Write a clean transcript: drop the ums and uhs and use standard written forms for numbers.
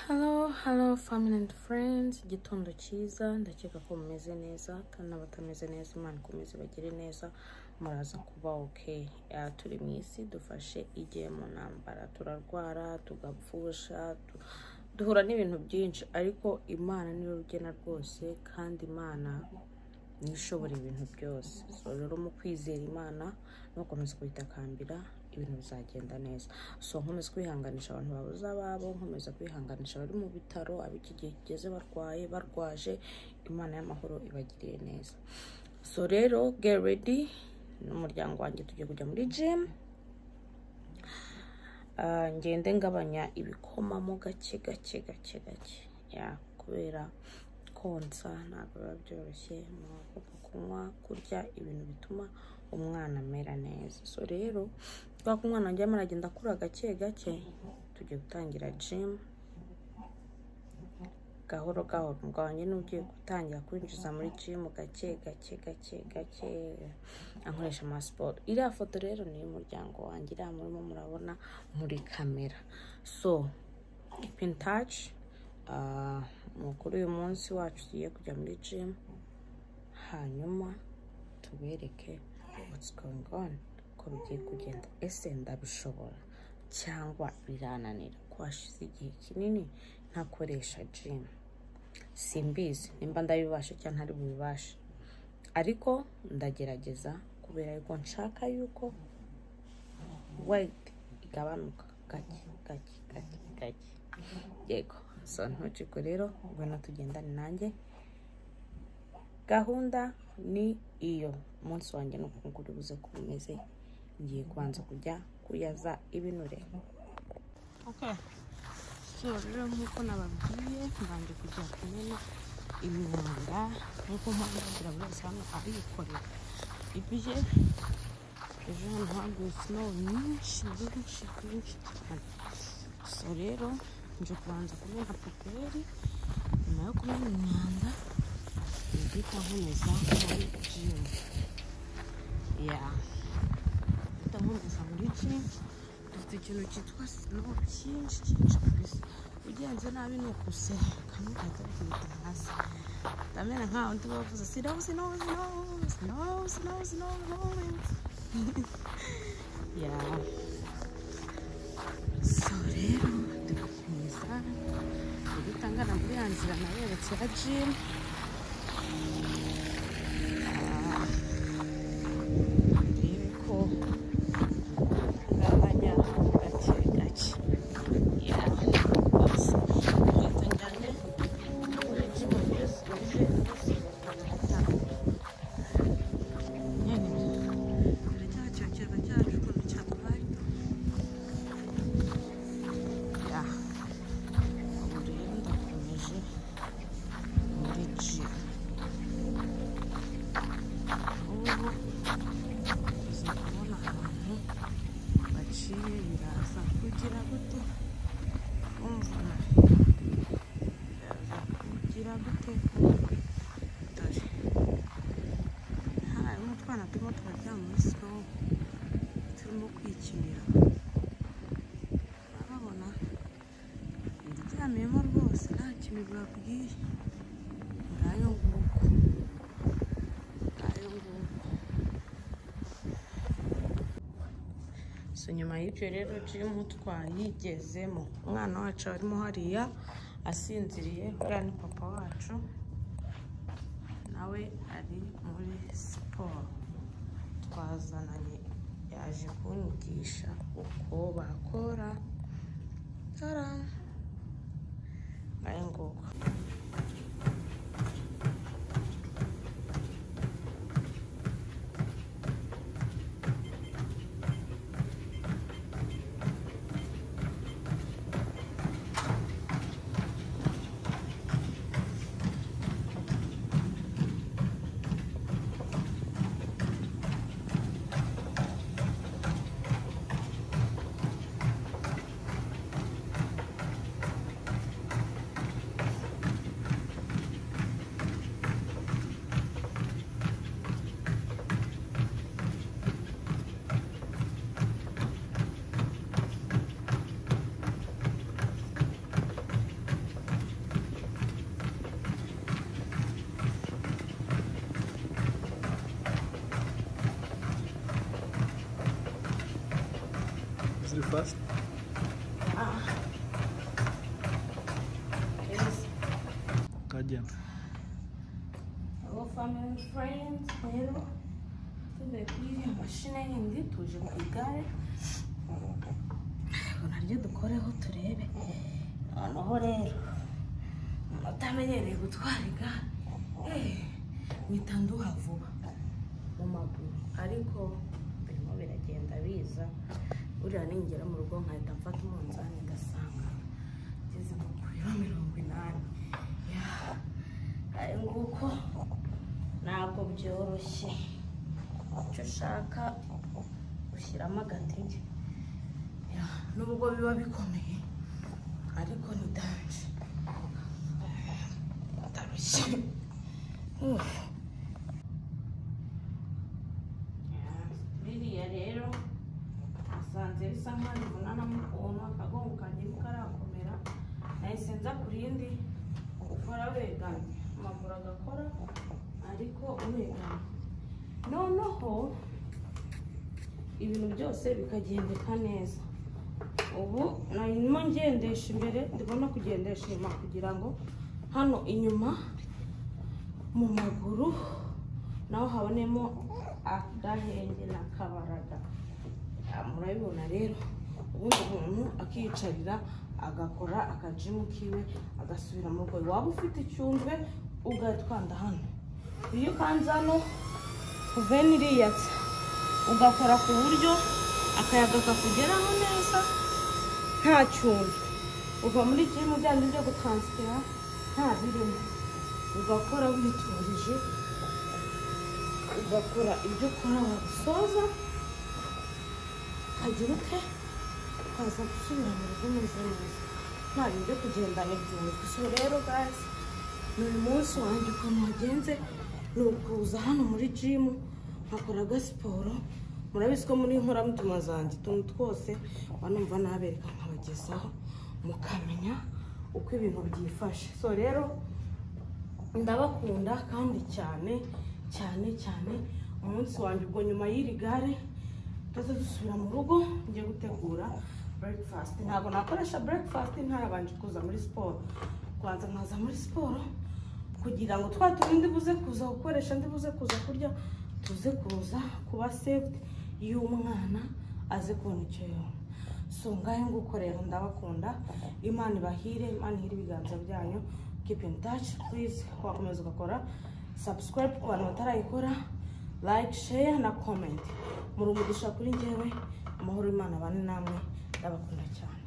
Hello family and friends, igitondo cyiza, ndakeka ko mumeze neza kandi n'abatameze neza Imana ikomeze bagire neza, muraza kuba okay. Turi mu isi dufashe igihe mu ntambara, turarwara, tugapfusha, duhura n'ibintu byinshi, ariko Imana niyo rugena rwose kandi Imana nishobora ibintu byose. So rero mu kwizera Imana no gukomeza kuyitakambira ibintu bizagenda neza. So nkomeza kwihanganisha abantu babuze ababo, nkomeza kwihanganisha bari mu bitaro, abiki gihe kigeze barwaje, Imana y'amahoro ibagiriye neza. So rero get ready, n'umuryango wanjye tugiye kujya muri gym. Ngende ngabanya ibikomamo gake kubera konsa ntabwo biba byoroshye, kunywa kurya ibintu bituma umwana amera neza. So rero kwa umwana wanjye aragenda akura gake tugiye gutangira gym gahoro. Umugabo wanjye n'ugiye gutangira kwinjiza muri gym gake ankoresha ama sport. Iriya foto rero ni y'umuryango wanjye, iriya murimo murabona muri kamera. So keep in touch. Kuri uyu munsi wacu tugiye kujya muri gym, hanyuma tubereke what's going on, ko bigiye kugenda. Ese ndabishobora cyangwa birananira? Kwashize igihe kinini ntakoresha gym, simbizi nimba ndabibasha cyangwa ntari bubibashe, ariko ndagerageza kubera yuko nshaka yuko weight igabanuka gake. Yego. So ntuciko rero ubona tugendane nanjye, gahunda ni iyo. Umunsi wanjye no kungura buze kumeze, ngiye kubanza kujya kuyaza ibinure. Okay, so rero nkuko nababwiye mbanje kujya kumena imyanda, nkuko mpambagira bose hano abikorera ibije. Ejo hano haguye snow nyinshi cyane. So rero nje kubanza kumena puperi, nyuma yo kumena imyanda ndita nkomeza muri gym. Nkomeza muri gym, dufite ikintu cyitwa snow cyinshi kabisa. Ugenze nabi ni ukuse kamwe kakubita hasi, ndamena nkaho ndi bavuze snow. So rero ndakomeza gutangana muri yanzira naberetse ya gym. Rebe ko ngabanya gake njyanye muri gym turimo kwikinira. Urabona iryamyemo rwose nta kintu babwiye. Ngayo nguko. So nyuma y'ibyo rero gym twayigezemo, umwana wacu arimo hariya asinziriye, uriya ni papa wacu nawe ari muri siporo. Twazananye, yaje kunyigisha uko bakora. Ngayo nguko. breakfast? Kajya. Hello family and friends. Rero tuvuye kuri iriya mashini yindi tuje ku igare naryo dukoreho turebe. Noneho rero utamenyereye gutwara igare mpita nduha vuba mu maguru, ariko birimo biragenda biza. Buriya ningera mu rugo nkahita mfata umunzani ngasanga ngeze mu kiro 80. Nguko ntabwo byoroshye, icyo ushaka ushyiramo agatege, nubwo biba bikomeye ariko ni danje ndarushye. Biriya rero asanze bisa nkaho bivunanamo ukuntu akagongo kanjye karakomera, nahise nza ku rindi ukora wegamye, amaguru agakora ariko uwegamye, noneho ibintu byose bikagendeka neza. Ubu narimo ngendesha imbere, ndibona kugendesha inyuma kugira ngo hano inyuma mu maguru naho habonemo agahenge n'akabaraga. Murabibona rero, ubundi umuntu akiyicarira agakora akajimu kiwe agasubira mu rugo. Waba ufite icyumve ugatwanda hano, iyo ukanze hano kuveni iriyatsa ugakora ku buryo akayaga kakugeraho neza nta cyumve, uva muri jimu byandi byo gutranspira nta birimo, ugakora witurije, ugakora ibyo ukora wabisoza ukagira ute ukaza gusubira mu rugo umeze neza nta bintu byo kugendana ibyunzwe. So rero guys, ni uyu munsi wanjye ukuntu wagenze, ni ukuza hano muri jimu nkakora agasiporo. Murabizi ko muri inkoramutima zanjye utuntu twose banumva nabereka nkabagezaho mukamenya uko ibintu byifashe. So rero ndabakunda kandi cyane cyane cyane. Umunsi wanjye ubwo nyuma y'iri gare tuza dusubira mu rugo njye gutegura breakfast. Ntabwo nakoresha breakfast ntarabanje kuza muri siporo, kwanza nkaza muri siporo kugira ngo twatundi buze kuza gukoresha, ndibuze kuza kurya, tuze kuza kuba saved y'umwana aze kubona icyo yona. So ngahe nguko rero ndabakunda, Imana ibahire, Imana ihire ibiganza byanyu. Keep in touch please, wakomeza ugakora subscribe ku bantu batarayikora, like, share na comment. Muri umugisha kuri njyewe, amahoro y'Imana abane namwe, ndabakunda cyane.